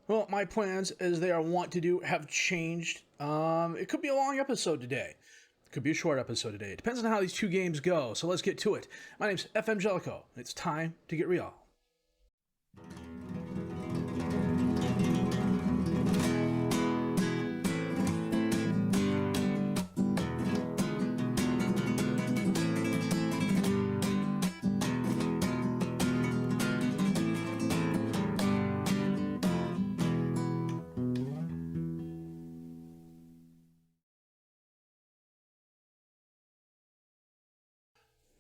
Well, my plans, as they are wont to do, have changed. It could be a long episode today. It could be a short episode today. It depends on how these two games go, so let's get to it. My name's FM20. It's time to get real.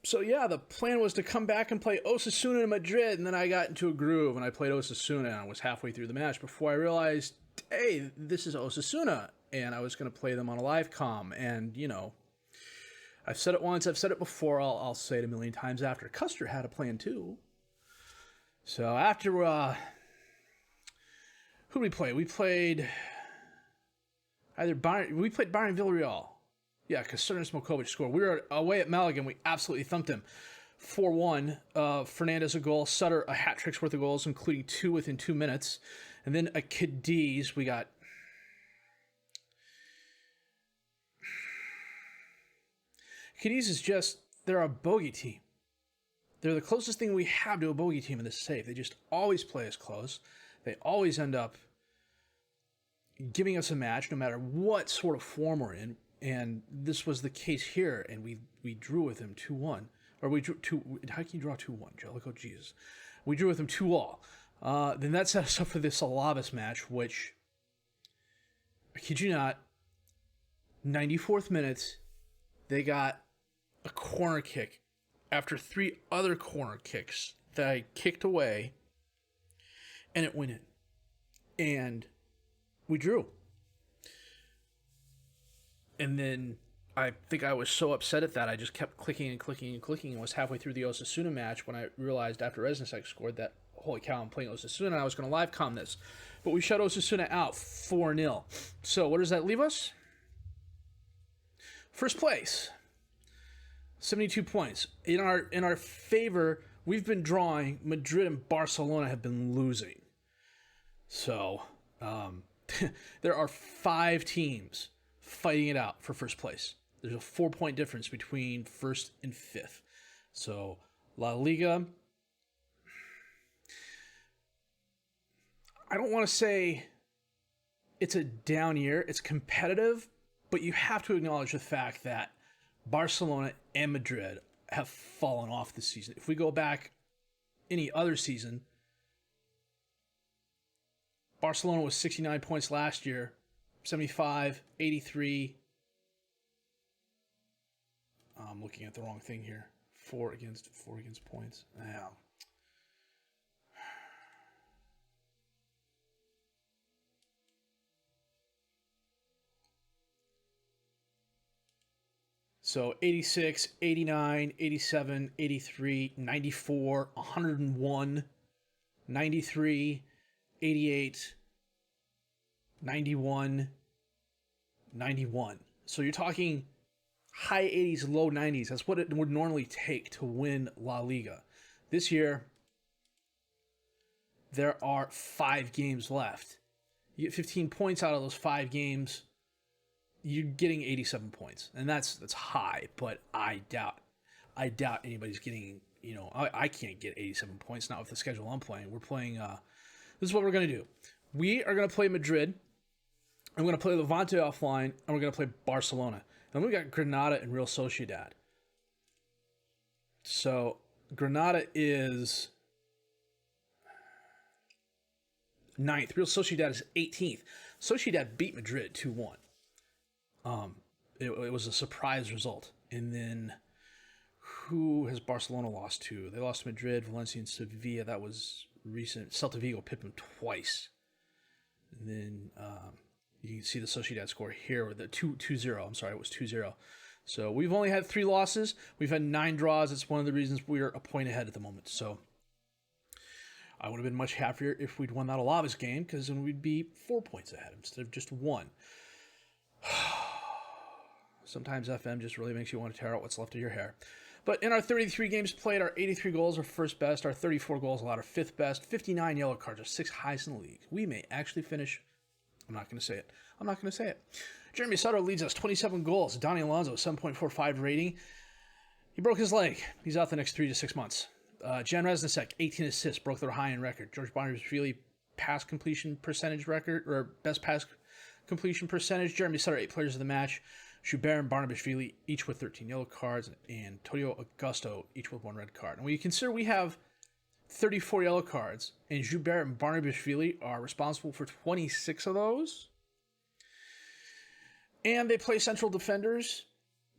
So yeah, the plan was to come back and play Osasuna in Madrid, and then I got into a groove and I played Osasuna and I was halfway through the match before I realized, hey, this is Osasuna, and I was going to play them on a live comm, and I've said it once, I've said it before, I'll say it a million times after. Custer had a plan too. So after, who did we play? We played Bayern Villarreal. Yeah, because Sutter and Smokovic scored. We were away at Malaga. We absolutely thumped him. 4-1. Fernandez a goal. Sutter a hat trick's worth of goals, including 2 within 2 minutes. And then a Cadiz. We got... Cadiz is just... They're a bogey team. They're the closest thing we have to a bogey team in this save. They just always play us close. They always end up giving us a match, no matter what sort of form we're in. And this was the case here, and we drew with him 2-1. Or we drew 2... How can you draw 2-1, Jellicoe? Jesus. We drew with him 2-all. Then that set us up for this Alaves match, which, I kid you not, 94th minute, they got a corner kick after 3 other corner kicks that I kicked away, and it went in. And we drew. And then I think I was so upset at that, I just kept clicking and clicking and clicking, and was halfway through the Osasuna match when I realized after Resnicek scored that, holy cow, I'm playing Osasuna, and I was going to live comm this. But we shut Osasuna out 4-0. So what does that leave us? First place. 72 points. In our favor, we've been drawing. Madrid and Barcelona have been losing. So there are 5 teams fighting it out for first place. There's a 4-point difference between first and fifth. So La Liga, I don't want to say it's a down year. It's competitive, but you have to acknowledge the fact that Barcelona and Madrid have fallen off this season. If we go back any other season, Barcelona was 69 points last year, 75, 83. I'm looking at the wrong thing here. 4 against points. Yeah. So 86, 89, 87, 83, 94, 101, 93, 88, 91, 91. So you're talking high 80s, low 90s. That's what it would normally take to win La Liga. This year, there are 5 games left. You get 15 points out of those 5 games, you're getting 87 points. And that's high, but I doubt anybody's getting, I can't get 87 points, not with the schedule I'm playing. We're playing, this is what we're going to do. We are going to play Madrid. I'm going to play Levante offline, and we're going to play Barcelona. Then we got Granada and Real Sociedad. So Granada is 9th. Real Sociedad is 18th. Sociedad beat Madrid 2-1. It was a surprise result. And then who has Barcelona lost to? They lost to Madrid, Valencia, and Sevilla. That was recent. Celta Vigo pipped them twice. And then you can see the Sociedad score here with the 2-0. I'm sorry, it was 2-0. So we've only had 3 losses. We've had 9 draws. It's one of the reasons we're a point ahead at the moment. So I would have been much happier if we'd won that Alaves game, because then we'd be 4 points ahead instead of just 1. Sometimes FM just really makes you want to tear out what's left of your hair. But in our 33 games played, our 83 goals are first best, our 34 goals allowed are fifth best, 59 yellow cards are sixth highest in the league. We may actually finish. I'm not going to say it. I'm not going to say it. Jeremy Sutter leads us 27 goals. Donnie Alonso, 7.45 rating. He broke his leg. He's out the next 3 to 6 months. Jan Resnicek, 18 assists, broke their high-end record. George Barnabashvili, pass completion percentage record, or best pass completion percentage. Jeremy Sutter, 8 players of the match. Joubert and Barnabashvili, each with 13 yellow cards, and Todio Augusto, each with 1 red card. And when you consider we have 34 yellow cards, and Joubert and Barnabashvili are responsible for 26 of those, and they play central defenders,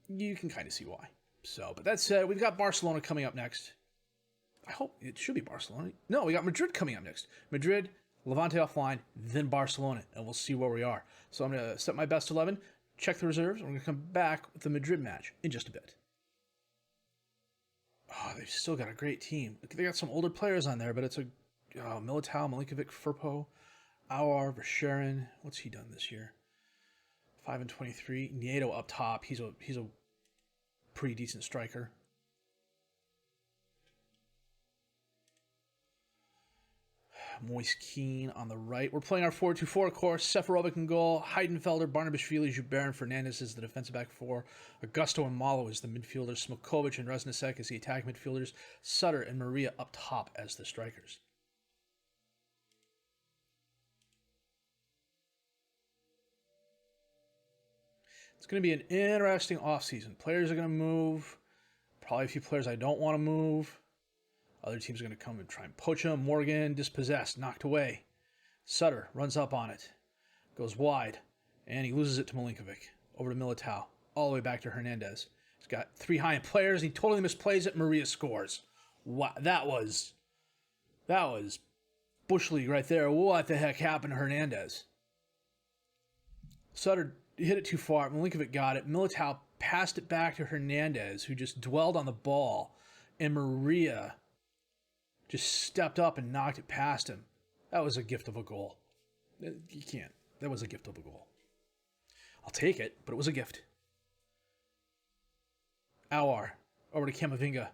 you can kind of see why. So, but that said, we've got Barcelona coming up next. I hope it should be Barcelona. No, we got Madrid coming up next. Madrid, Levante offline, then Barcelona, and we'll see where we are. So I'm going to set my best 11, check the reserves, and we're going to come back with the Madrid match in just a bit. Oh, they've still got a great team. They got some older players on there, but it's a Militao, Milinkovic, Firpo, Aouar, Verscheren. What's he done this year? 5 and 23. Nieto up top. He's a pretty decent striker. Moise Keane on the right. We're playing our 4-2-4, of course. Seferovic in goal. Heidenfelder, Barnabashvili, Joubert, and Fernandez is the defensive back 4. Augusto and Malo is the midfielders. Smokovic and Resnicek is the attack midfielders. Sutter and Maria up top as the strikers. It's going to be an interesting offseason. Players are going to move. Probably a few players I don't want to move. Other teams are going to come and try and poach him. Morgan, dispossessed, knocked away. Sutter runs up on it. Goes wide. And he loses it to Milinkovic. Over to Militao. All the way back to Hernandez. He's got 3 high-end players. He totally misplays it. Maria scores. Wow, that was Bush League right there. What the heck happened to Hernandez? Sutter hit it too far. Milinkovic got it. Militao passed it back to Hernandez, who just dwelled on the ball. And Maria just stepped up and knocked it past him. That was a gift of a goal. You can't. That was a gift of a goal. I'll take it, but it was a gift. Aouar over to Camavinga.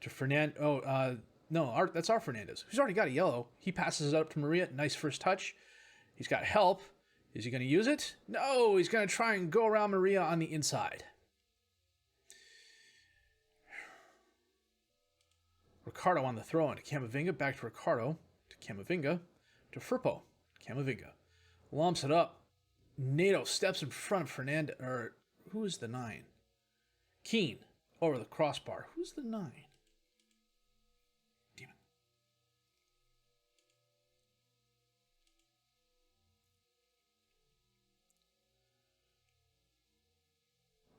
To Fernand. No, that's our Fernandez, who's already got a yellow. He passes it up to Maria. Nice first touch. He's got help. Is he going to use it? No, he's going to try and go around Maria on the inside. Ricardo on the throw in to Camavinga, back to Ricardo, to Camavinga, to Firpo, Camavinga. Lumps it up. Nato steps in front of Fernandez, or who is the 9? Keane, over the crossbar. Who's the 9? Damn it.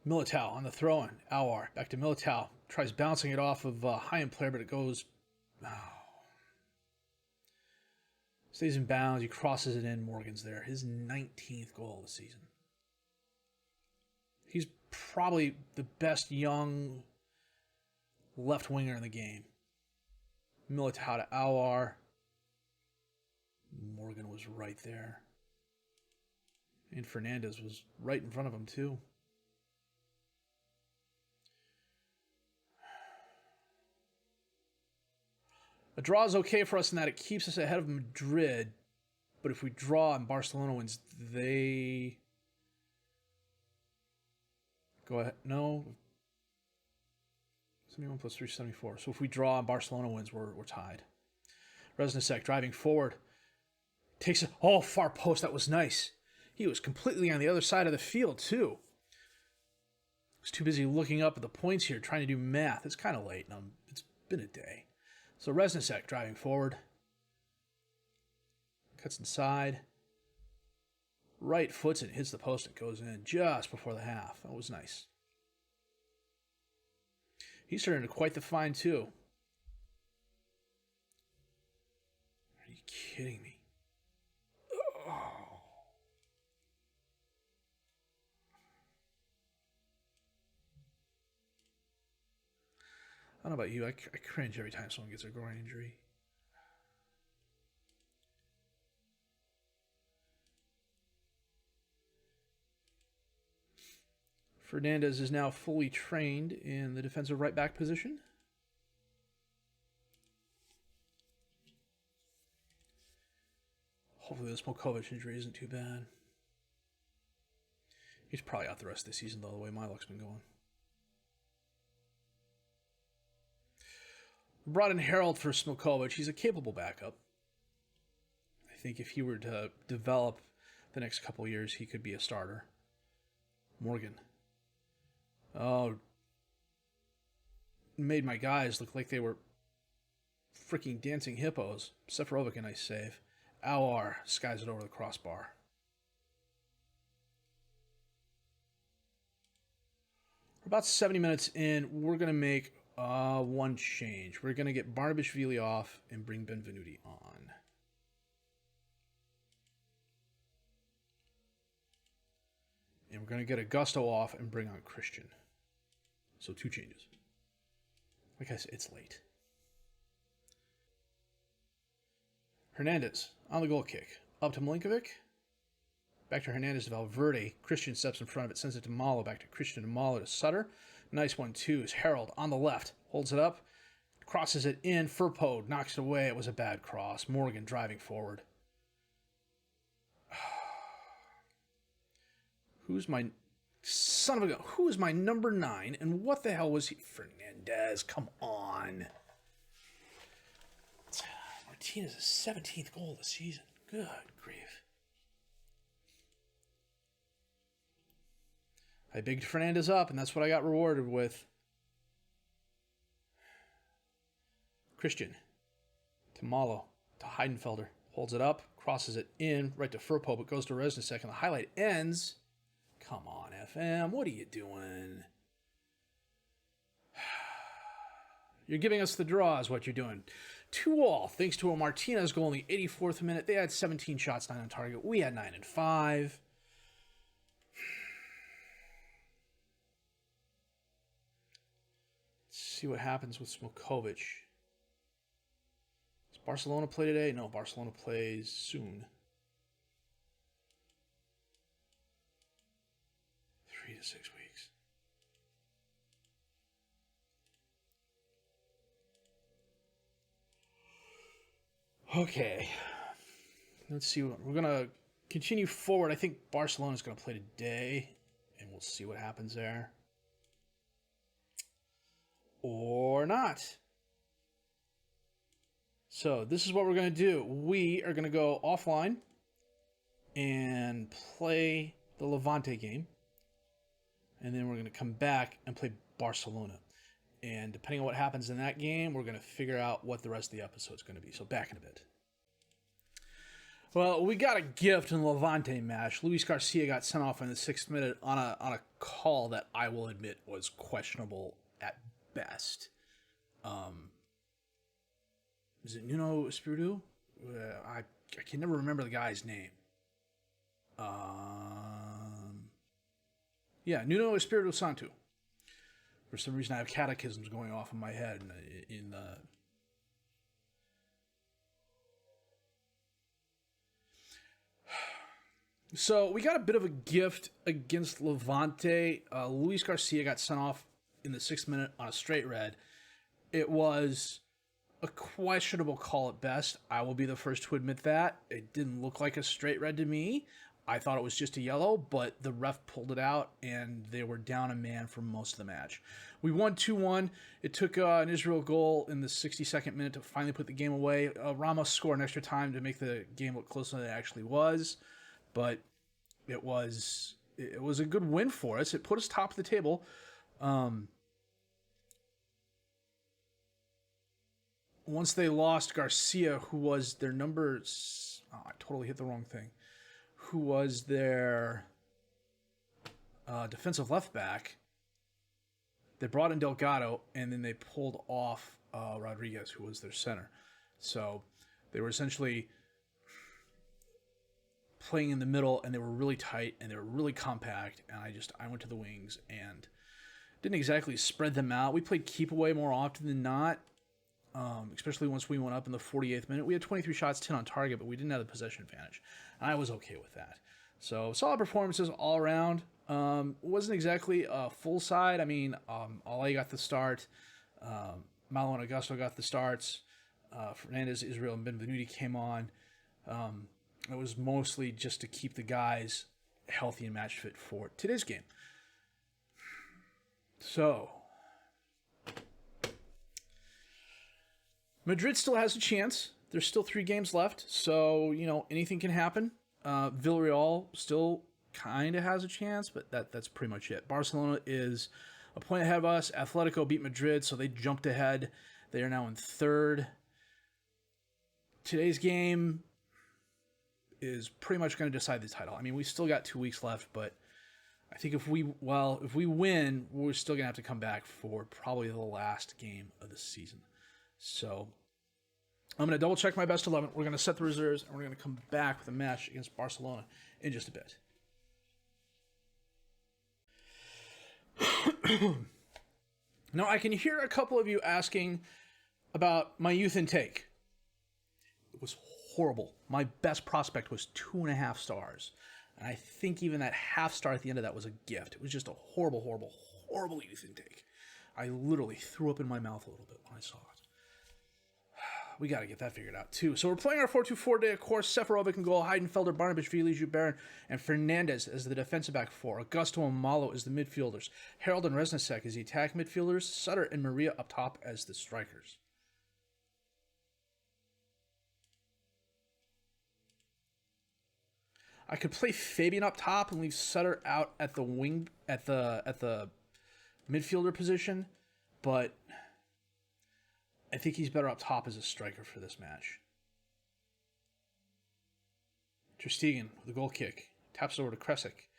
Militao on the throw-in. Aouar back to Militao. Tries bouncing it off of a high-end player, but it goes... Stays in bounds. He crosses it in. Morgan's there. His 19th goal of the season. He's probably the best young left winger in the game. Militao to Aouar. Morgan was right there. And Fernandez was right in front of him, too. A draw is okay for us in that it keeps us ahead of Madrid, but if we draw and Barcelona wins, they go ahead. No, 71 plus 3, 74. So if we draw and Barcelona wins, we're tied. Resnicek driving forward, takes it. Oh, far post. That was nice. He was completely on the other side of the field too. I was too busy looking up at the points here, trying to do math. It's kind of late, and it's been a day. So Resnicek driving forward. Cuts inside. Right foots it, hits the post, and goes in just before the half. That was nice. He's turned into quite the find, too. Are you kidding me? Oh. I don't know about you, I cringe every time someone gets a groin injury. Fernandez is now fully trained in the defensive right back position. Hopefully the Smokovic injury isn't too bad. He's probably out the rest of the season, though, the way my luck's been going. We brought in Réal for Smokovic. He's a capable backup. I think if he were to develop the next couple years, he could be a starter. Morgan. Oh. Made my guys look like they were freaking dancing hippos. Seferovic, a nice save. Awar skies it over the crossbar. We're about 70 minutes in. We're going to make one change. We're going to get Barnabashvili off and bring Benvenuti on. And we're going to get Augusto off and bring on Christian. So 2 changes. Like I said, it's late. Hernandez on the goal kick. Up to Milinkovic. Back to Hernandez to Valverde. Christian steps in front of it. Sends it to Malo. Back to Christian to Malo to Sutter. Nice 1-2 is Réal on the left. Holds it up. Crosses it in. Firpo knocks it away. It was a bad cross. Morgan driving forward. Who's my son of a gun? Who is my number 9? And what the hell was he? Fernandez, come on. Martinez's 17th goal of the season. Good grief. I bigged Fernandez up, and that's what I got rewarded with. Christian to Malo to Heidenfelder. Holds it up, crosses it in, right to Firpo, but goes to Resnicek, and the highlight ends. Come on, FM. What are you doing? You're giving us the draw is what you're doing. 2-2, thanks to a Martinez goal in the 84th minute. They had 17 shots, 9 on target. We had 9 and 5. Let's see what happens with Smokovic. Does Barcelona play today? No, Barcelona plays soon. 3 to 6 weeks. Okay. Let's see. We're going to continue forward. I think Barcelona's going to play today, and we'll see what happens there. Or not. So this is what we're going to do. We are going to go offline and play the Levante game. And then we're going to come back and play Barcelona. And depending on what happens in that game, we're going to figure out what the rest of the episode is going to be. So back in a bit. Well, we got a gift in the Levante match. Luis Garcia got sent off in the 6th minute on a call that I will admit was questionable at best. Is it Nuno Espiritu? I can never remember the guy's name. Yeah, Nuno Espiritu Santo. For some reason, I have catechisms going off in my head in the... So, we got a bit of a gift against Levante. Luis Garcia got sent off in the 6th minute on a straight red. It was a questionable call at best. I will be the first to admit that. It didn't look like a straight red to me. I thought it was just a yellow, but the ref pulled it out, and they were down a man for most of the match. We won 2-1. It took an Israel goal in the 62nd minute to finally put the game away. Ramos scored an extra time to make the game look closer than it actually was, but it was a good win for us. It put us top of the table. Once they lost Garcia, who was their number... Oh, I totally hit the wrong thing. Who was their defensive left back. They brought in Delgado, and then they pulled off Rodriguez, who was their center. So they were essentially playing in the middle, and they were really tight, and they were really compact, and I went to the wings and didn't exactly spread them out. We played keep away more often than not, especially once we went up in the 48th minute. We had 23 shots, 10 on target, but we didn't have the possession advantage, and I was okay with that. So solid performances all around. Wasn't exactly a full side. I mean, Ale got the start. Malo and Augusto got the starts. Fernandez, Israel, and Benvenuti came on. It was mostly just to keep the guys healthy and match fit for today's game. So, Madrid still has a chance. There's still 3 games left, so, anything can happen. Villarreal still kind of has a chance, but that's pretty much it. Barcelona is a point ahead of us. Atletico beat Madrid, so they jumped ahead. They are now in 3rd. Today's game is pretty much going to decide the title. I mean, we still got 2 weeks left, but I think if we win, we're still going to have to come back for probably the last game of the season. So I'm going to double check my best 11. We're going to set the reserves, and we're going to come back with a match against Barcelona in just a bit. Now, I can hear a couple of you asking about my youth intake. It was horrible. My best prospect was 2.5 stars. And I think even that half star at the end of that was a gift. It was just a horrible, horrible, horrible youth intake. I literally threw up in my mouth a little bit when I saw it. We got to get that figured out, too. So we're playing our 4-2-4 today, of course. Seferovic in goal, Heidenfelder, Barnabashvili, Joubert, and Fernandez as the defensive back 4. Augusto and Malo as the midfielders. Harold and Resnicek as the attack midfielders. Sutter and Maria up top as the strikers. I could play Fabian up top and leave Sutter out at the wing at the midfielder position, but I think he's better up top as a striker for this match. Ter Stegen with a goal kick. Taps it over to Kresik.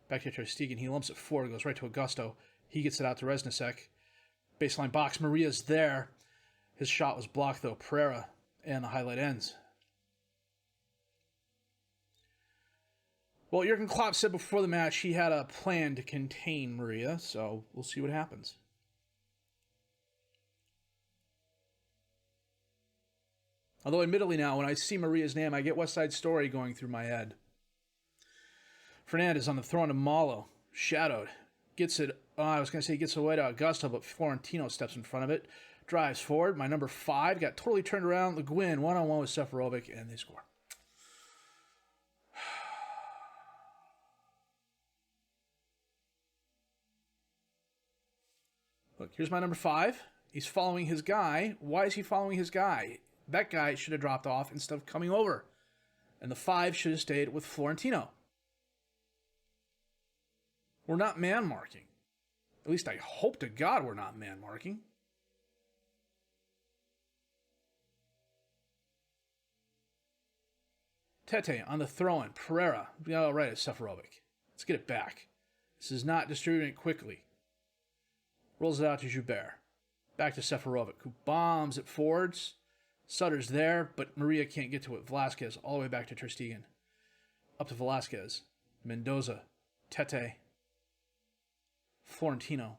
Back to Ter Stegen. He lumps it forward. Goes right to Augusto. He gets it out to Resnicek. Baseline box. Maria's there. His shot was blocked, though. Pereira. And the highlight ends. Well, Jurgen Klopp said before the match he had a plan to contain Maria, so we'll see what happens. Although, admittedly now, when I see Maria's name, I get West Side Story going through my head. Fernandez on the throw into Malo. Shadowed. Gets it, gets away to Augusto, but Florentino steps in front of it. Drives forward. My number 5 got totally turned around. Le Guin, one-on-one with Seferovic, and they score. Look, here's my number 5. He's following his guy. Why is he following his guy? That guy should have dropped off instead of coming over. And the 5 should have stayed with Florentino. We're not man-marking. At least I hope to God we're not man-marking. Tete on the throw-in. Pereira. All right, it's Seferovic. Let's get it back. This is not distributing it quickly. Rolls it out to Joubert. Back to Seferovic, who bombs it forwards. Sutter's there, but Maria can't get to it. Velasquez all the way back to Ter Stegen. Up to Velasquez. Mendoza. Tete. Florentino.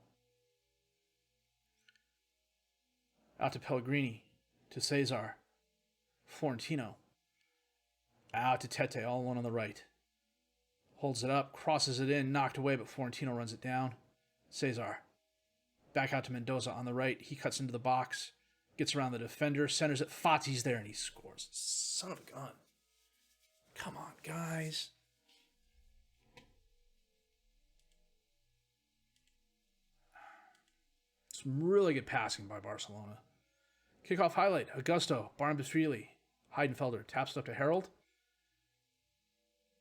Out to Pellegrini. To Cesar. Florentino. Out to Tete, all alone on the right. Holds it up, crosses it in, knocked away, but Florentino runs it down. Cesar. Back out to Mendoza on the right. He cuts into the box. Gets around the defender. Centers it. Fati's there and he scores. Son of a gun. Come on, guys. Some really good passing by Barcelona. Kickoff highlight. Augusto. Barnabashvili. Heidenfelder. Taps it up to Harold.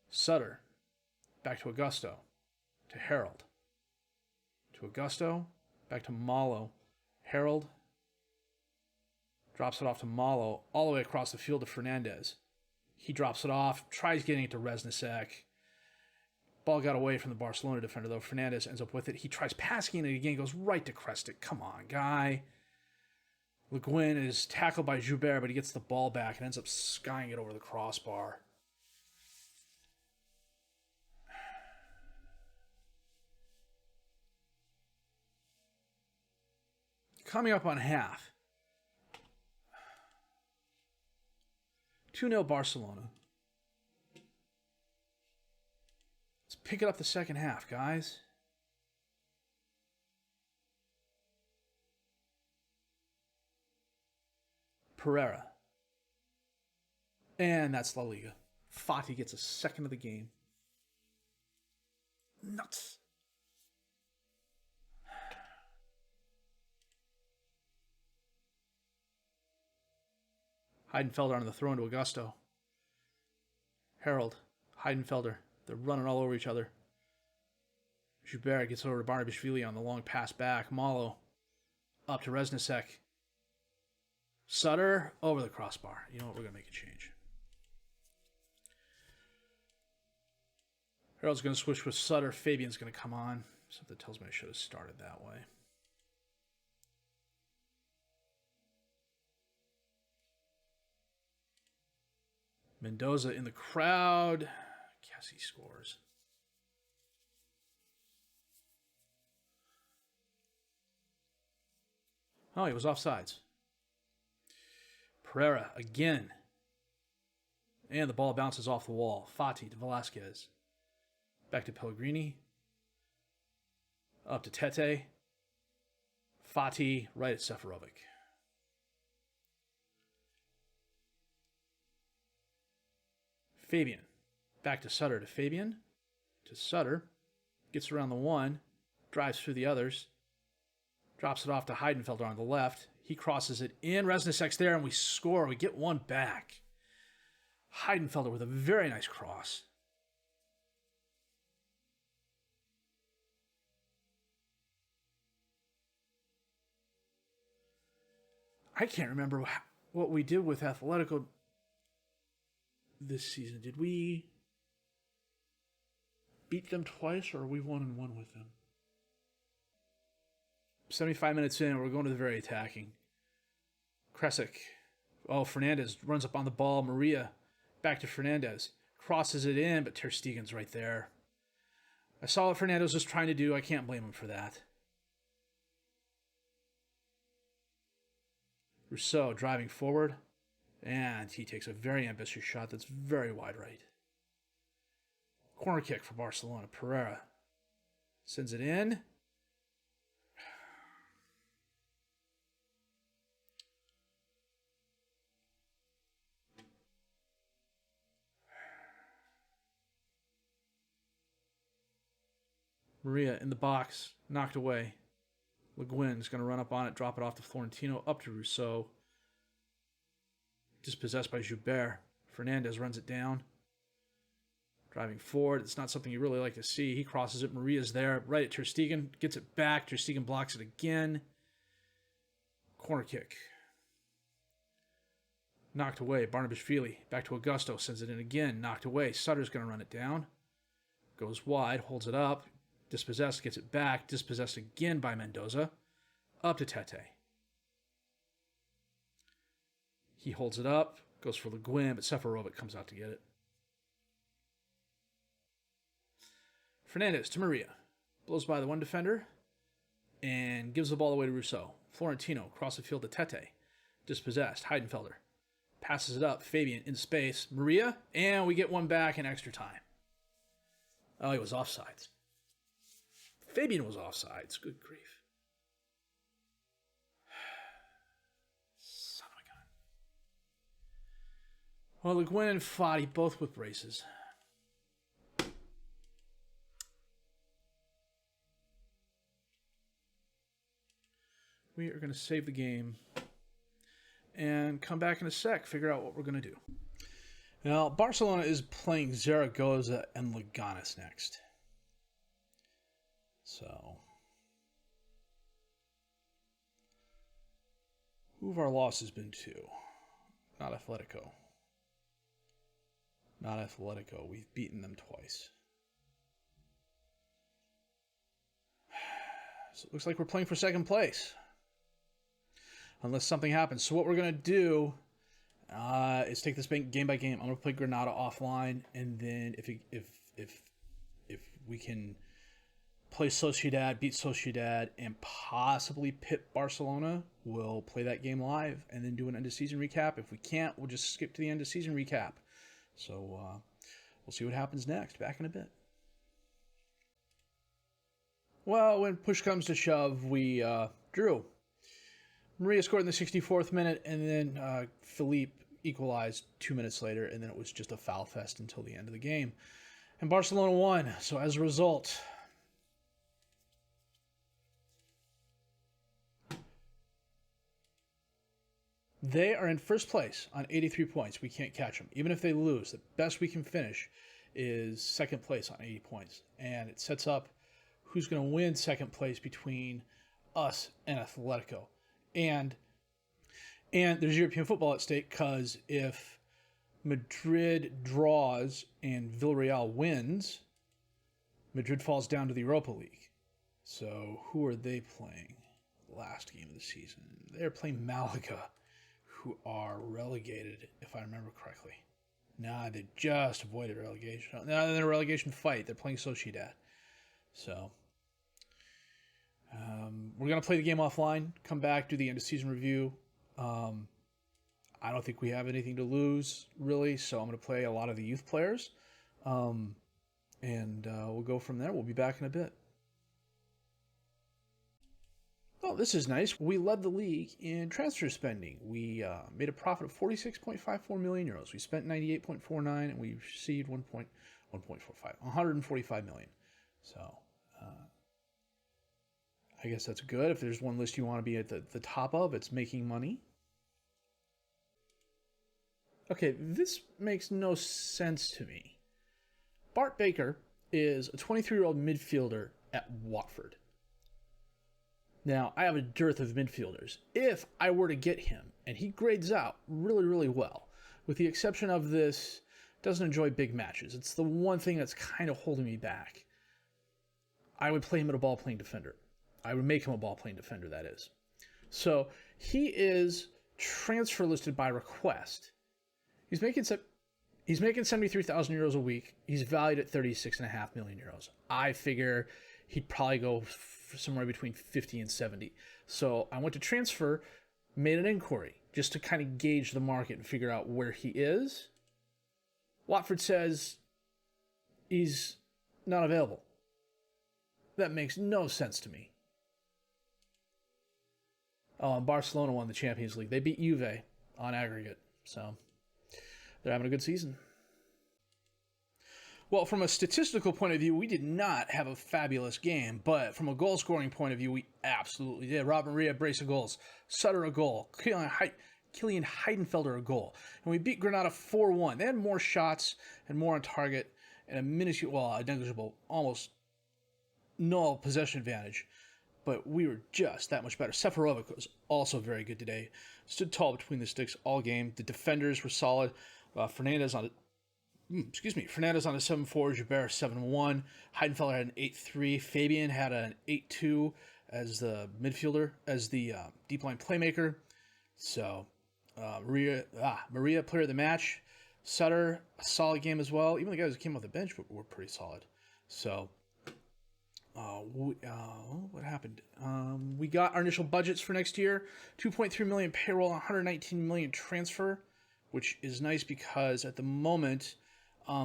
Sutter. Back to Augusto. To Harold. To Augusto. Back to Malo. Harold. Drops it off to Malo. All the way across the field to Fernandez. He drops it off. Tries getting it to Resnicek. Ball got away from the Barcelona defender, though. Fernandez ends up with it. He tries passing it again. Goes right to Kresik. Come on, guy. Le Guin is tackled by Joubert, but he gets the ball back and ends up skying it over the crossbar. Coming up on half. 2-0 Barcelona. Let's pick it up the second half, guys. Pereira. And that's La Liga. Fati gets a second of the game. Nuts. Heidenfelder on the throw into Augusto. Harold, Heidenfelder. They're running all over each other. Joubert gets over to Barnabashvili on the long pass back. Malo up to Reznicek. Sutter over the crossbar. You know what? We're going to make a change. Harold's going to switch with Sutter. Fabian's going to come on. Something tells me I should have started that way. Mendoza in the crowd. Cassie scores. Oh, he was offsides. Pereira again. And the ball bounces off the wall. Fati to Velasquez. Back to Pellegrini. Up to Tete. Fati right at Seferovic. Fabian. Back to Sutter to Fabian. To Sutter. Gets around the one. Drives through the others. Drops it off to Heidenfelder on the left. He crosses it in. Reznicek's there and we score. We get one back. Heidenfelder with a very nice cross. I can't remember what we did with Atletico this season. Did we beat them twice or are we 1-1 with them? 75 minutes in, we're going to the very attacking. Kresic. Oh, Fernandez runs up on the ball. Maria back to Fernandez. Crosses it in, but Ter Stegen's right there. I saw what Fernandez was trying to do. I can't blame him for that. Rousseau driving forward. And he takes a very ambitious shot that's very wide right. Corner kick for Barcelona. Pereira sends it in. Maria in the box, knocked away. Le Guin's going to run up on it, drop it off to Florentino, up to Rousseau. Dispossessed by Joubert. Fernandez runs it down. Driving forward. It's not something you really like to see. He crosses it. Maria's there. Right at Ter Stegen. Gets it back. Ter Stegen blocks it again. Corner kick. Knocked away. Barnabashvili. Back to Augusto. Sends it in again. Knocked away. Sutter's going to run it down. Goes wide. Holds it up. Dispossessed. Gets it back. Dispossessed again by Mendoza. Up to Tete. He holds it up, goes for Le Guin, but Seferovic comes out to get it. Fernandez to Maria. Blows by the one defender and gives the ball away to Rousseau. Florentino across the field to Tete. Dispossessed. Heidenfelder. Passes it up. Fabian in space. Maria. And we get one back in extra time. Oh, he was offsides. Fabian was offsides. Good grief. Well, Le Guin and Fati both with braces. We are going to save the game and come back in a sec, figure out what we're going to do. Now, Barcelona is playing Zaragoza and Leganés next. So, who have our losses been to? Not Atletico. Not Atletico. We've beaten them twice. So it looks like we're playing for second place. Unless something happens. So what we're going to do is take this game by game. I'm going to play Granada offline. And then if we can play Sociedad, beat Sociedad, and possibly pit Barcelona, we'll play that game live and then do an end-of-season recap. If we can't, we'll just skip to the end-of-season recap. So we'll see what happens next. Back in a bit. Well, when push comes to shove, we drew. Maria scored in the 64th minute, and then Philippe equalized 2 minutes later, and then it was just a foul fest until the end of the game. And Barcelona won, so as a result, they are in first place on 83 points. We can't catch them. Even if they lose, the best we can finish is second place on 80 points. And it sets up who's going to win second place between us and Atletico. And there's European football at stake, because if Madrid draws and Villarreal wins, Madrid falls down to the Europa League. So who are they playing last game of the season? They're playing Malaga, who are relegated, if I remember correctly. Nah, they just avoided relegation. No, they're in a relegation fight. They're playing Sociedad. So we're going to play the game offline, come back, do the end of season review. I don't think we have anything to lose, really, so I'm going to play a lot of the youth players. And we'll go from there. We'll be back in a bit. Oh, this is nice. We led the league in transfer spending. We made a profit of 46.54 million euros. We spent 98.49, and we received 145 million. So I guess that's good. If there's one list you want to be at the top of, it's making money. Okay, this makes no sense to me. Bart Baker is a 23-year-old midfielder at Watford. Now, I have a dearth of midfielders. If I were to get him, and he grades out really, really well, with the exception of this, doesn't enjoy big matches. It's the one thing that's kind of holding me back. I would play him at a ball-playing defender. I would make him a ball-playing defender, that is. So, he is transfer listed by request. He's making 73,000 euros a week. He's valued at 36.5 million euros. I figure he'd probably go somewhere between 50 and 70. So I went to transfer, made an inquiry just to kind of gauge the market and figure out where he is. Watford says he's not available. That makes no sense to me. Oh, and Barcelona won the Champions League. They beat Juve on aggregate. So they're having a good season. Well, from a statistical point of view, we did not have a fabulous game, but from a goal-scoring point of view, we absolutely did. Rob Maria, brace of goals. Sutter, a goal. Killian Heidenfelder, a goal. And we beat Granada 4-1. They had more shots and more on target and a negligible, almost null possession advantage. But we were just that much better. Seferovic was also very good today. Stood tall between the sticks all game. The defenders were solid. Fernandez on a 7-4, Joubert 7-1, Heidenfelder had an 8-3, Fabian had an 8-2 as the midfielder, as the deep line playmaker. So Maria, player of the match. Sutter, a solid game as well. Even the guys who came off the bench were pretty solid. So what happened? We got our initial budgets for next year: 2.3 million payroll, 119 million transfer, which is nice because at the moment,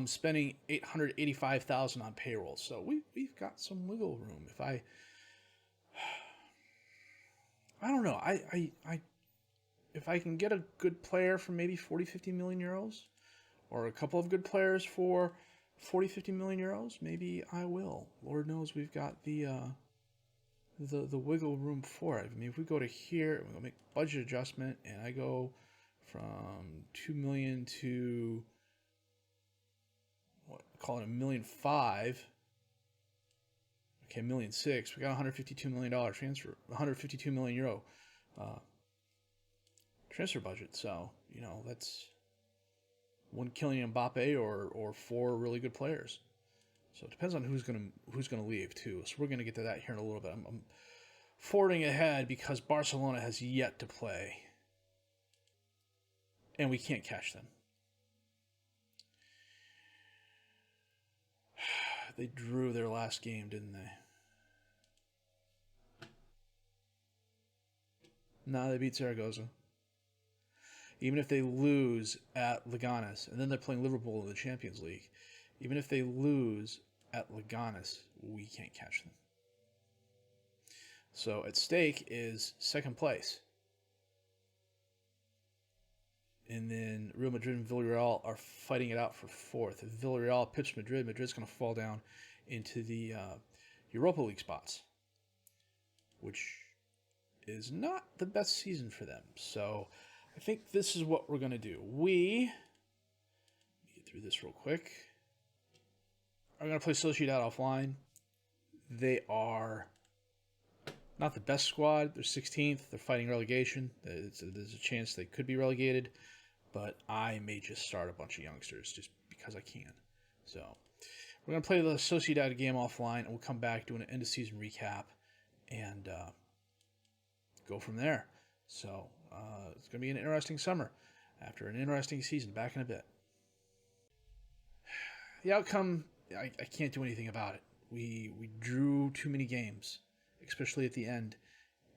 spending $885,000 on payroll, so we've got some wiggle room. If I don't know, if I can get a good player for maybe 40-50 million euros, or a couple of good players for 40-50 million euros, maybe I will. Lord knows we've got the wiggle room for it. I mean, if we go to here, we'll make budget adjustment, and I go from 2 million to call it $1.5 million. Okay, $1.6 million. We got $152 million transfer, 152 million euro transfer budget. So that's one Kylian Mbappe or four really good players. So it depends on who's gonna leave too. So we're gonna get to that here in a little bit. I'm forwarding ahead because Barcelona has yet to play, and we can't catch them. They drew their last game, didn't they? No, they beat Zaragoza. Even if they lose at Leganés, and then they're playing Liverpool in the Champions League, even if they lose at Leganés, we can't catch them. So at stake is second place. And then Real Madrid and Villarreal are fighting it out for fourth. If Villarreal pitched Madrid, Madrid's going to fall down into the Europa League spots, which is not the best season for them. So I think this is what we're going to do. Let me get through this real quick. I'm going to play Sociedad offline. They are not the best squad. They're 16th. They're fighting relegation. There's a chance they could be relegated, but I may just start a bunch of youngsters just because I can. So we're going to play the Sociedad game offline, and we'll come back, do an end-of-season recap, and go from there. So it's going to be an interesting summer after an interesting season. Back in a bit. The outcome, I can't do anything about it. We drew too many games, especially at the end.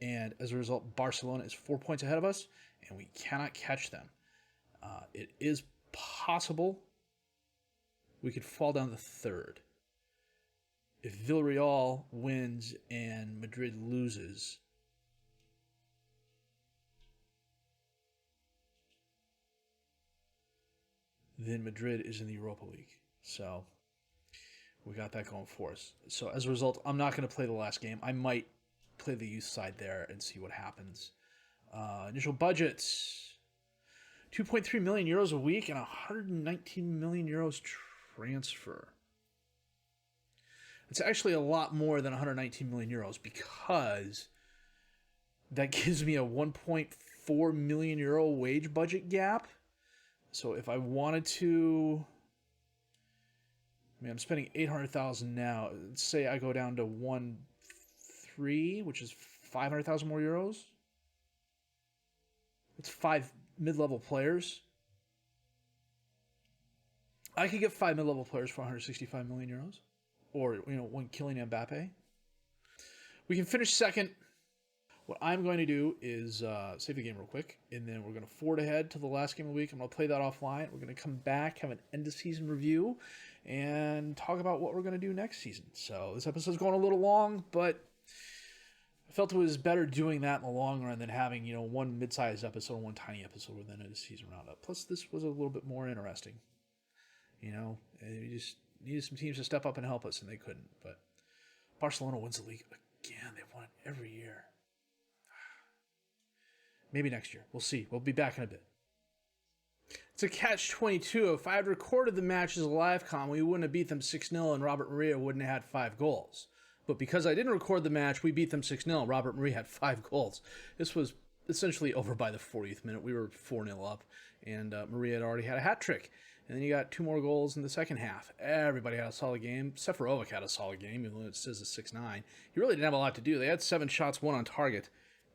And as a result, Barcelona is 4 points ahead of us, and we cannot catch them. It is possible we could fall down to third. If Villarreal wins and Madrid loses, then Madrid is in the Europa League. So we got that going for us. So as a result, I'm not going to play the last game. I might play the youth side there and see what happens. Initial budgets, 2.3 million euros a week and 119 million euros transfer. It's actually a lot more than 119 million euros because that gives me a 1.4 million euro wage budget gap. So if I wanted to, I'm spending 800,000 now. Let's say I go down to 1.3, which is 500,000 more euros. It's 5 mid-level players. I could get 5 mid-level players for 165 million euros, or one Kylian Mbappe. We can finish second. What I'm going to do is save the game real quick, and then we're going to forward ahead to the last game of the week. I'm going to play that offline. We're going to come back, have an end-of-season review, and talk about what we're going to do next season. So this episode's going a little long, but I felt it was better doing that in the long run than having, one mid-sized episode and one tiny episode within a season roundup. Plus, this was a little bit more interesting. We just needed some teams to step up and help us, and they couldn't. But Barcelona wins the league again. They've won it every year. Maybe next year. We'll see. We'll be back in a bit. It's a catch-22. If I had recorded the match as a live com, we wouldn't have beat them 6-0 and Robert Maria wouldn't have had 5 goals. But because I didn't record the match, we beat them 6-0. Robert Maria had 5 goals. This was essentially over by the 40th minute. We were 4-0 up, and Maria had already had a hat trick. And then you got 2 more goals in the second half. Everybody had a solid game. Seferovic had a solid game, even though it says it's 6-9. He really didn't have a lot to do. They had 7 shots, 1 on target.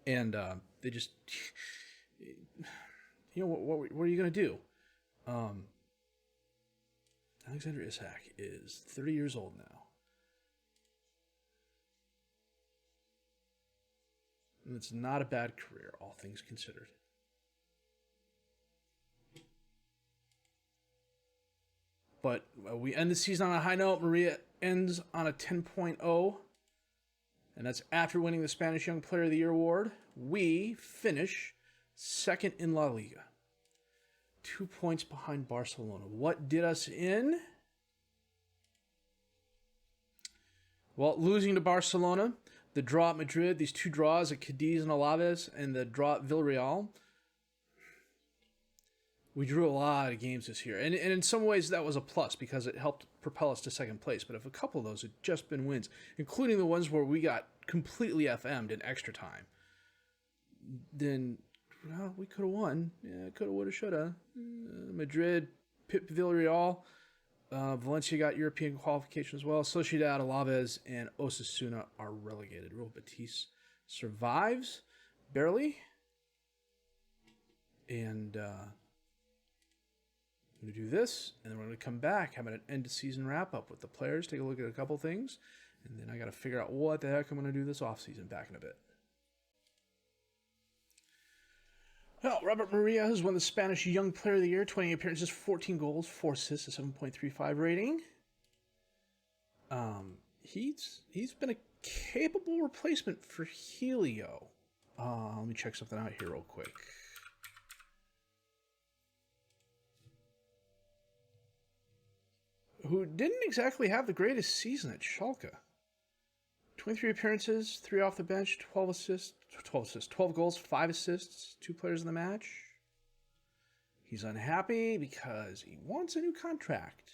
And they just, what are you going to do? Alexander Isak is 30 years old now. And it's not a bad career, all things considered. But we end the season on a high note. Maria ends on a 10.0. And that's after winning the Spanish Young Player of the Year award. We finish second in La Liga. 2 points behind Barcelona. What did us in? Well, losing to Barcelona, the draw at Madrid, these 2 draws at Cadiz and Alaves, and the draw at Villarreal. We drew a lot of games this year. And in some ways, that was a plus because it helped propel us to second place. But if a couple of those had just been wins, including the ones where we got completely FM'd in extra time, then we could have won. Yeah, coulda, woulda, shoulda. Madrid, Villarreal, Valencia got European qualification as well. Sociedad, Alaves, and Osasuna are relegated. Real Betis survives, barely. And I'm going to do this, and then we're going to come back, have an end-of-season wrap-up with the players, take a look at a couple things, and then I got to figure out what the heck I'm going to do this offseason. Back in a bit. Well, Robert Maria has won the Spanish Young Player of the Year, 20 appearances, 14 goals, 4 assists, a 7.35 rating. he's been a capable replacement for Helio. Let me check something out here real quick. Who didn't exactly have the greatest season at Schalke. 23 appearances, 3 off the bench, 12 goals, 5 assists, 2 players in the match. He's unhappy because he wants a new contract.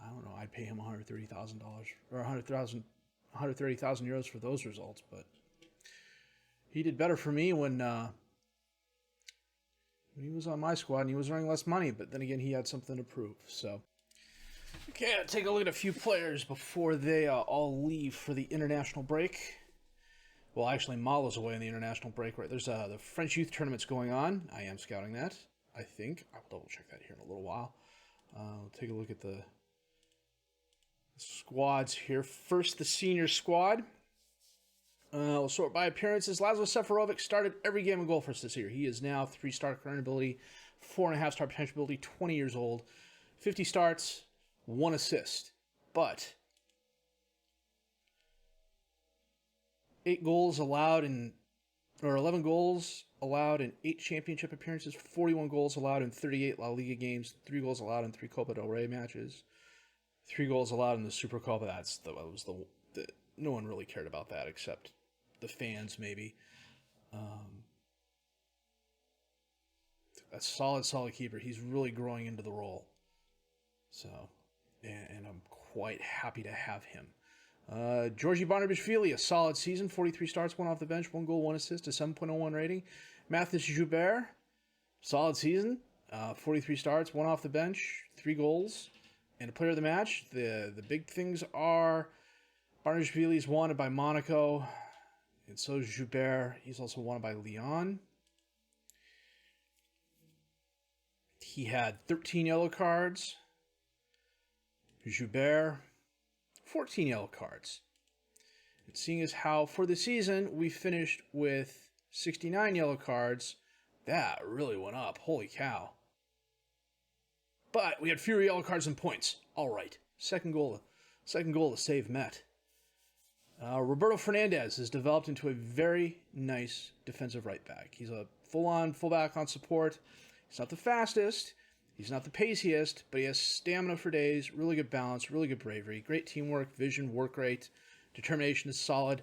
I don't know, I'd pay him $130,000 or 130,000 euros for those results, but he did better for me when he was on my squad and he was earning less money, but then again, he had something to prove, so. Okay, let's take a look at a few players before they all leave for the international break. Well, actually, Malo's away on the international break, right? There's the French youth tournament's going on. I am scouting that, I think. I'll double check that here in a little while. We'll take a look at the squads here. First, the senior squad. We'll sort by appearances. Laszlo Seferovic started every game in goal for us this year. He is now 3-star current ability, 4.5-star potential ability, 20 years old, 50 starts, 1 assist. But 11 goals allowed in 8 championship appearances, 41 goals allowed in 38 La Liga games, 3 goals allowed in 3 Copa del Rey matches, 3 goals allowed in the Supercopa. No one really cared about that except the fans, maybe. A solid keeper. He's really growing into the role. So, and I'm quite happy to have him. Georgi Barnabashvili, a solid season, 43 starts, 1 off the bench, 1 goal, 1 assist, a 7.01 rating. Mathis Joubert, solid season, 43 starts, 1 off the bench, 3 goals, and a player of the match. The big things are Barnabashvili's wanted by Monaco, and so is Joubert. He's also wanted by Lyon. He had 13 yellow cards. Joubert, 14 yellow cards. And seeing as how for the season we finished with 69 yellow cards, that really went up. Holy cow. But we had fewer yellow cards than points. All right. Second goal to save Met. Roberto Fernandez has developed into a very nice defensive right back. He's a full-on fullback on support. He's not the fastest. He's not the paciest, but he has stamina for days, really good balance, really good bravery, great teamwork, vision, work rate, determination is solid.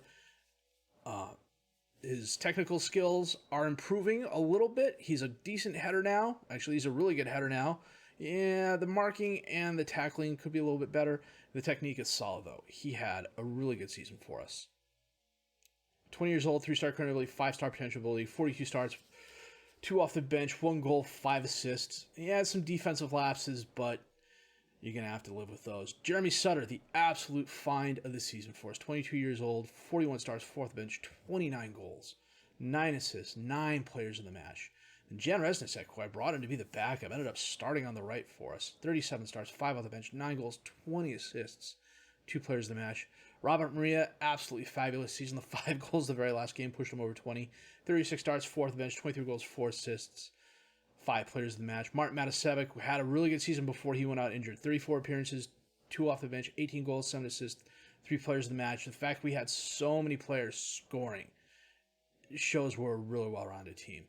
His technical skills are improving a little bit. He's a decent header now. Actually, he's a really good header now. Yeah, the marking and the tackling could be a little bit better. The technique is solid, though. He had a really good season for us. 20 years old, 3-star current ability, 5-star potential ability, 42 starts, 2 off the bench, 1 goal, 5 assists. He had some defensive lapses, but you're going to have to live with those. Jeremy Sutter, the absolute find of the season for us. 22 years old, 41 stars, 4th bench, 29 goals, 9 assists, 9 players in the match. And Jan Resnicek, who I brought in to be the backup, ended up starting on the right for us. 37 stars, 5 off the bench, 9 goals, 20 assists, 2 players in the match. Robert Maria, absolutely fabulous season. The 5 goals the very last game pushed him over 20. 36 starts, 4th bench, 23 goals, 4 assists, 5 players in the match. Martin Matasevic, who had a really good season before he went out injured. 34 appearances, 2 off the bench, 18 goals, 7 assists, 3 players in the match. The fact we had so many players scoring shows we're a really well-rounded team.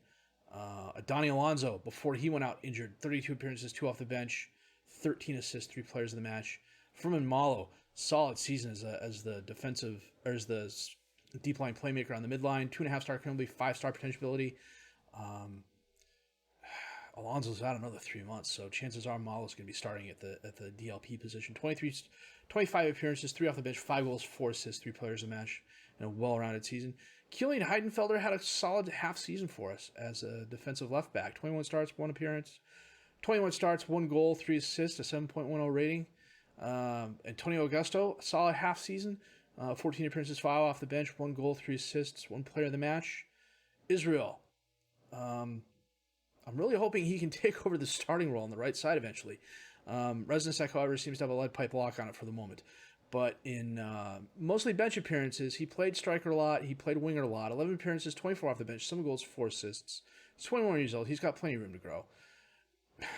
Donnie Alonso, before he went out injured, 32 appearances, 2 off the bench, 13 assists, 3 players in the match. Furman Malo, solid season as the defensive, or as the deep line playmaker on the midline. 2.5-star current ability, 5-star potential ability. Alonso's out another 3 months, so chances are Malo's going to be starting at the DLP position. 25 appearances, 3 off the bench, 5 goals, 4 assists, 3 players in the match, and a well-rounded season. Kilian Heidenfelder had a solid half season for us as a defensive left back. 21 starts, 1 appearance. 21 starts, 1 goal, 3 assists, a 7.10 rating. Antonio Augusto, a solid half season. 14 appearances, 5 off the bench, 1 goal, 3 assists, 1 player in the match. Israel. I'm really hoping he can take over the starting role on the right side eventually. Resnicek, however, seems to have a lead pipe lock on it for the moment. But in mostly bench appearances, he played striker a lot. He played winger a lot. 11 appearances, 24 off the bench, 7 goals, 4 assists. He's 21 years old. He's got plenty of room to grow.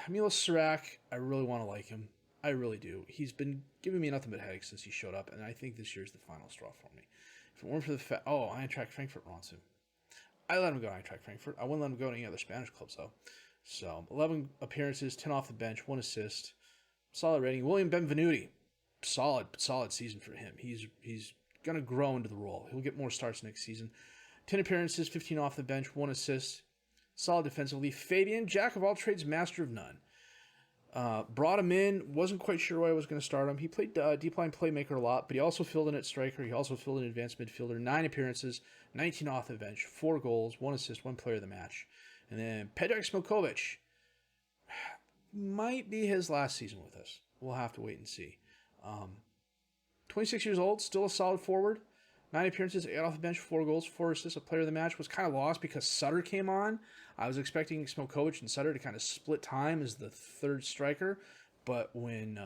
Milos Sirac, I really want to like him. I really do. He's been giving me nothing but headaches since he showed up, and I think this year's the final straw for me. If it weren't for the Eintracht Frankfurt wants him. I let him go to Eintracht Frankfurt. I wouldn't let him go to any other Spanish clubs, though. So, 11 appearances, 10 off the bench, 1 assist. Solid rating. William Benvenuti. Solid season for him. He's going to grow into the role. He'll get more starts next season. 10 appearances, 15 off the bench, 1 assist. Solid defensively. Fabian, jack of all trades, master of none. Brought him in. Wasn't quite sure why I was going to start him. He played deep line playmaker a lot, but he also filled in at striker. He also filled in advanced midfielder. 9 appearances, 19 off the bench, 4 goals, 1 assist, 1 player of the match. And then Predrag Smilkovic. Might be his last season with us. We'll have to wait and see. 26 years old, still a solid forward. 9 appearances, 8 off the bench, 4 goals, 4 assists, a player of the match. Was kind of lost because Sutter came on. I was expecting Smilkovic and Sutter to kind of split time as the third striker. But when...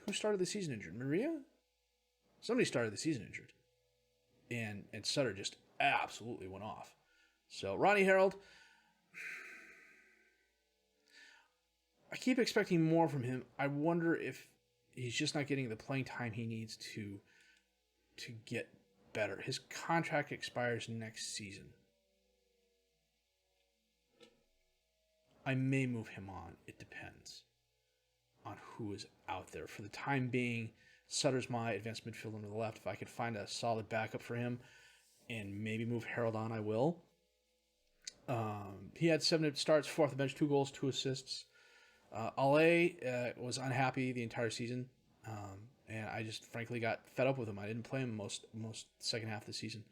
who started the season injured? Maria? Somebody started the season injured. And Sutter just absolutely went off. So, Ronnie Harold... I keep expecting more from him. I wonder if he's just not getting the playing time he needs to get better. His contract expires next season. I may move him on. It depends on who is out there. For the time being, Sutter's my advanced midfielder on the left. If I could find a solid backup for him and maybe move Harold on, I will. He had 7 starts, 4 off the bench, 2 goals, 2 assists. Ale was unhappy the entire season, and I just frankly got fed up with him. I didn't play him most second half of the season.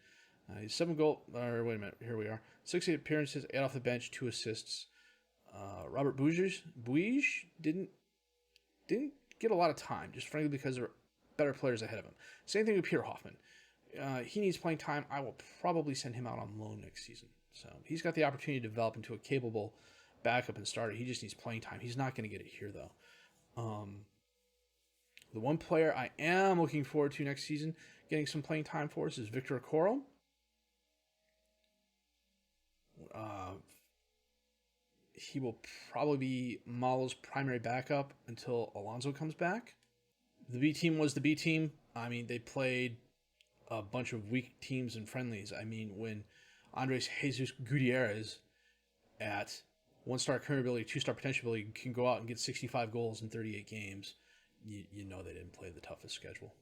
He's 7 goal. Or wait a minute, here we are. 68 appearances, 8 off the bench, 2 assists. Robert Buige didn't get a lot of time, just frankly because there are better players ahead of him. Same thing with Peter Hoffman. He needs playing time. I will probably send him out on loan next season. So he's got the opportunity to develop into a capable backup and starter. He just needs playing time. He's not going to get it here, though. The one player I am looking forward to next season getting some playing time for us is Victor Okoro. He will probably be Malo's primary backup until Alonso comes back. The B team was the B team. I mean, they played a bunch of weak teams and friendlies. I mean, when Andres Jesus Gutierrez at 1-star current ability, 2-star potential ability can go out and get 65 goals in 38 games, you know they didn't play the toughest schedule.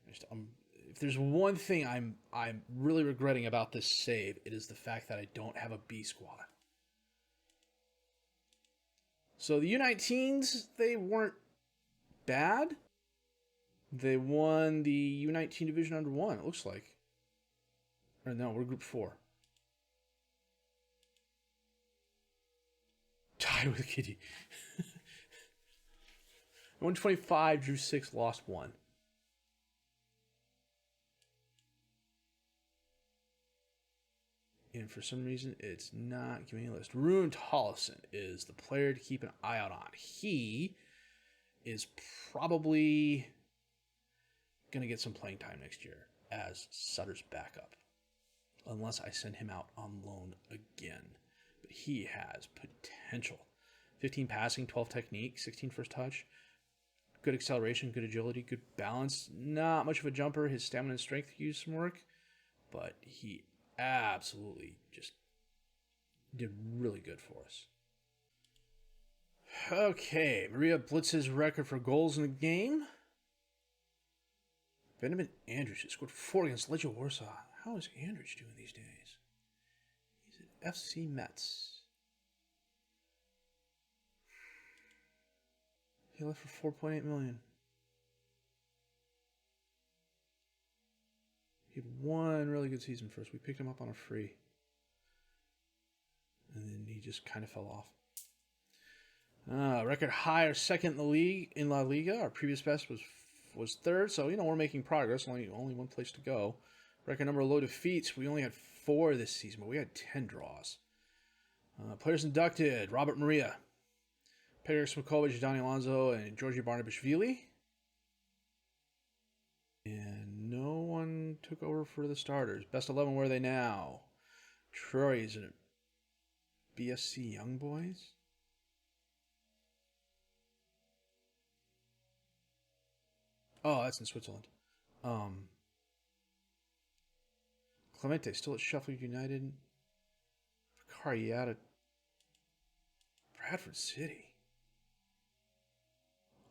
If there's one thing I'm really regretting about this save, it is the fact that I don't have a B squad. So the U19s, they weren't bad. They won the U19 Division Under 1, it looks like. Or no, we're Group 4. Tied with Kitty. 125, drew 6, lost 1. And for some reason, it's not giving me a list. Rune Tollefson is the player to keep an eye out on. He is probably going to get some playing time next year as Sutter's backup. Unless I send him out on loan again. But he has potential. 15 passing, 12 technique, 16 first touch. Good acceleration, good agility, good balance. Not much of a jumper. His stamina and strength use some work. But he absolutely just did really good for us. Okay, Maria Blitz's record for goals in the game. Benjamin Andrich has scored 4 against Legia Warsaw. How is Andrich doing these days? He's at FC Metz. He left for 4.8 million. He had one really good season for us. We picked him up on a free. And then he just kind of fell off. Record high or second in the league in La Liga. Our previous best was third, so we're making progress. Only one place to go. Record number of low defeats. We only had 4 this season, but we had 10 draws. Players inducted: Robert Maria, Peter Smilkovic, Donny Alonso, and Georgi Barnabashvili. And no one took over for the starters. Best 11, where are they now? Troy's in BSC Young Boys. Oh, that's in Switzerland. Clemente still at Sheffield United. Carriata, Bradford City.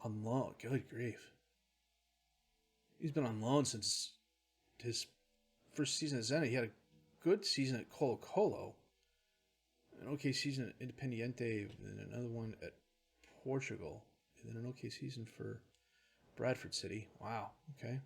On loan. Good grief. He's been on loan since his first season at Zenit. He had a good season at Colo Colo, an okay season at Independiente, and another one at Portugal, and then an okay season for Bradford City. Wow. Okay.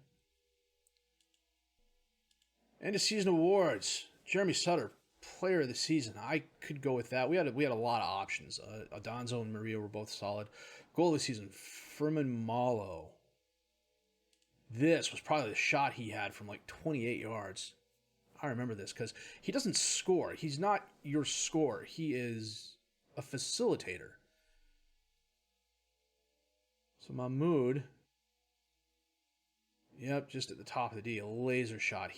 End of season awards. Jeremy Sutter, player of the season. I could go with that. We had a lot of options. Adonzo and Maria were both solid. Goal of the season, Furman Malo. This was probably the shot he had from like 28 yards. I remember this because he doesn't score. He's not your scorer. He is a facilitator. So Mahmoud, yep, just at the top of the D, a laser shot.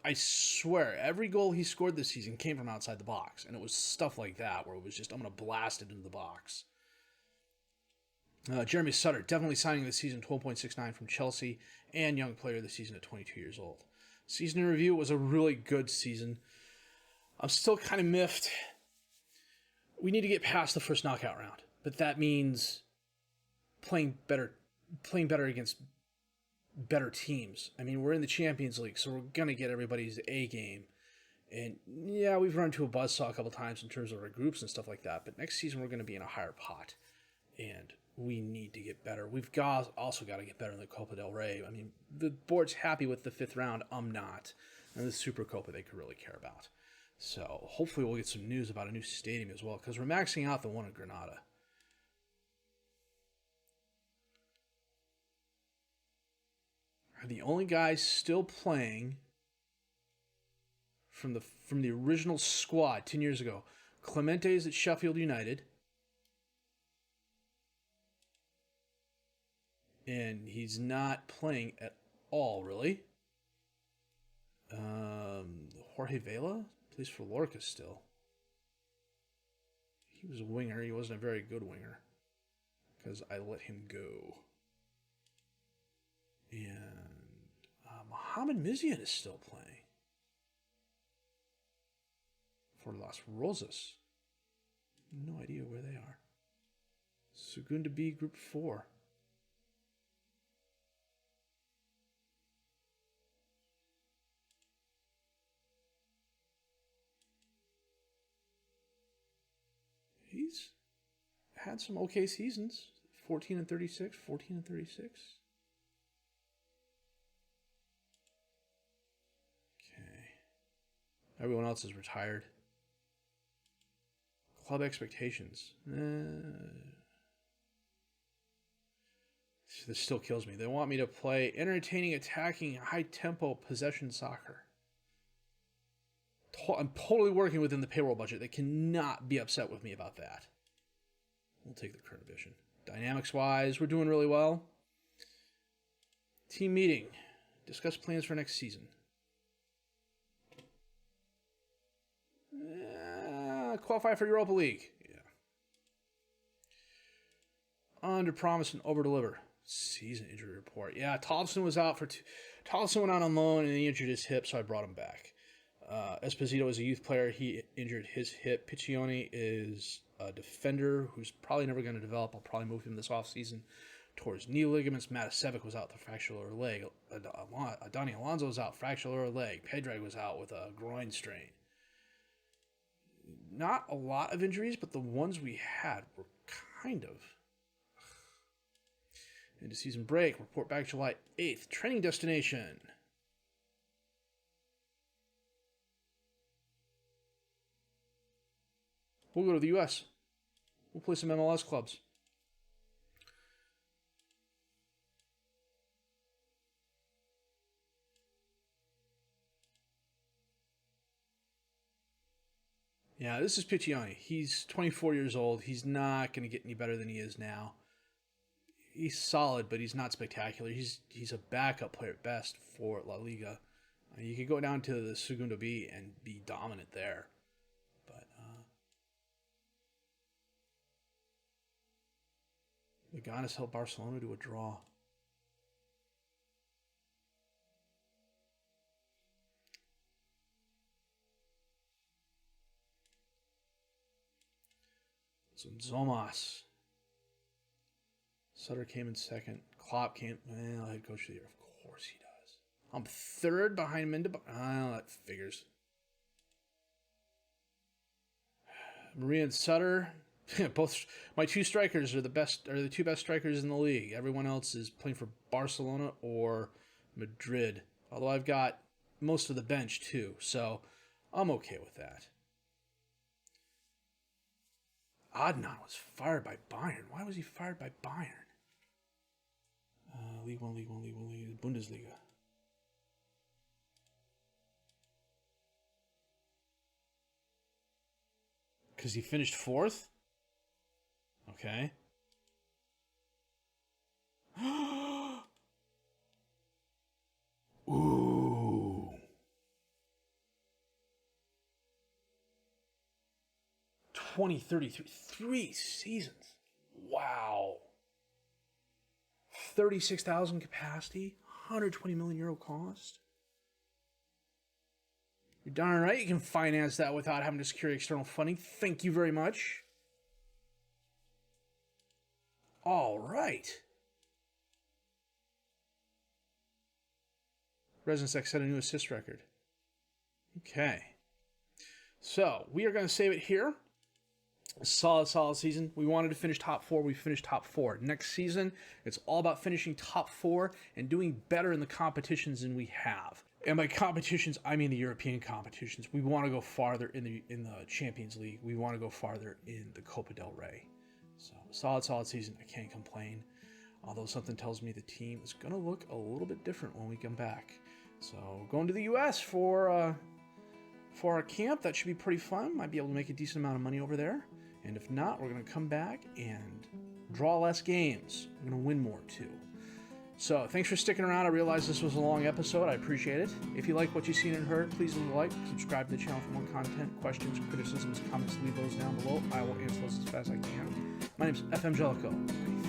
I swear, every goal he scored this season came from outside the box, and it was stuff like that where it was just, I'm going to blast it into the box. Jeremy Sutter, definitely signing this season, 12.69 from Chelsea, and young player of the season at 22 years old. Season in review was a really good season. I'm still kind of miffed. We need to get past the first knockout round, but that means playing better against better teams. I mean, we're in the Champions League, so we're going to get everybody's A game. And yeah, we've run to a buzzsaw a couple times in terms of our groups and stuff like that, but next season we're going to be in a higher pot. And we need to get better. We've also got to get better in the Copa del Rey. I mean, the board's happy with the 5th round. I'm not. And the Super Copa they could really care about. So hopefully we'll get some news about a new stadium as well, because we're maxing out the one in Granada. Are the only guys still playing from the original squad 10 years ago. Clemente is at Sheffield United. And he's not playing at all, really. Jorge Vela plays for Lorca still. He was a winger. He wasn't a very good winger because I let him go. And Mohamed Mizian is still playing for Las Rosas. No idea where they are. Segunda B, Group 4. He's had some okay seasons. 14 and 36, 14 and 36. Okay. Everyone else is retired. Club expectations. This still kills me. They want me to play entertaining, attacking, high-tempo possession soccer. I'm totally working within the payroll budget. They cannot be upset with me about that. We'll take the current edition. Dynamics-wise, we're doing really well. Team meeting. Discuss plans for next season. Qualify for Europa League. Yeah. Under promise and over deliver. Season injury report. Yeah, Tollefson was out for Tollefson went out on loan and he injured his hip, so I brought him back. Esposito is a youth player. He injured his hip. Piccioni is a defender who's probably never going to develop. I'll probably move him this offseason towards knee ligaments. Matasevic was out with a fractured lower leg. Donnie Alonso was out, fractured lower leg. Pedreg was out with a groin strain. Not a lot of injuries, but the ones we had were kind of. Into season break. Report back July 8th. Training destination. We'll go to the U.S. We'll play some MLS clubs. Yeah, this is Piccioni. He's 24 years old. He's not going to get any better than he is now. He's solid, but he's not spectacular. He's a backup player at best for La Liga. You could go down to the Segunda B and be dominant there. But Leganes helped Barcelona to a draw. Zomas. Sutter came in second. Klopp came. Well, head coach of the year. Of course he does. I'm third behind Minda. Oh, that figures. Maria and Sutter. Both my two strikers are the two best strikers in the league. Everyone else is playing for Barcelona or Madrid. Although I've got most of the bench too, so I'm okay with that. Adnan was fired by Bayern. Why was he fired by Bayern? League One, Bundesliga. Because he finished fourth? Okay. Ooh. 2033. 3 seasons. Wow. 36,000 capacity. 120 million euro cost. You're darn right you can finance that without having to secure external funding. Thank you very much. All right. Residence X set a new assist record. Okay. So, we are going to save it here. A solid season. We wanted to finish top 4. We finished top 4. Next season, it's all about finishing top 4 and doing better in the competitions than we have. And by competitions, I mean the European competitions. We want to go farther in the Champions League. We want to go farther in the Copa del Rey. So, solid season. I can't complain. Although something tells me the team is going to look a little bit different when we come back. So, going to the U.S. for our camp. That should be pretty fun. Might be able to make a decent amount of money over there. And if not, we're going to come back and draw less games. We're going to win more, too. So, thanks for sticking around. I realize this was a long episode. I appreciate it. If you like what you've seen and heard, please leave a like. Subscribe to the channel for more content. Questions, criticisms, comments, leave those down below. I will answer those as fast as I can. My name's FM20.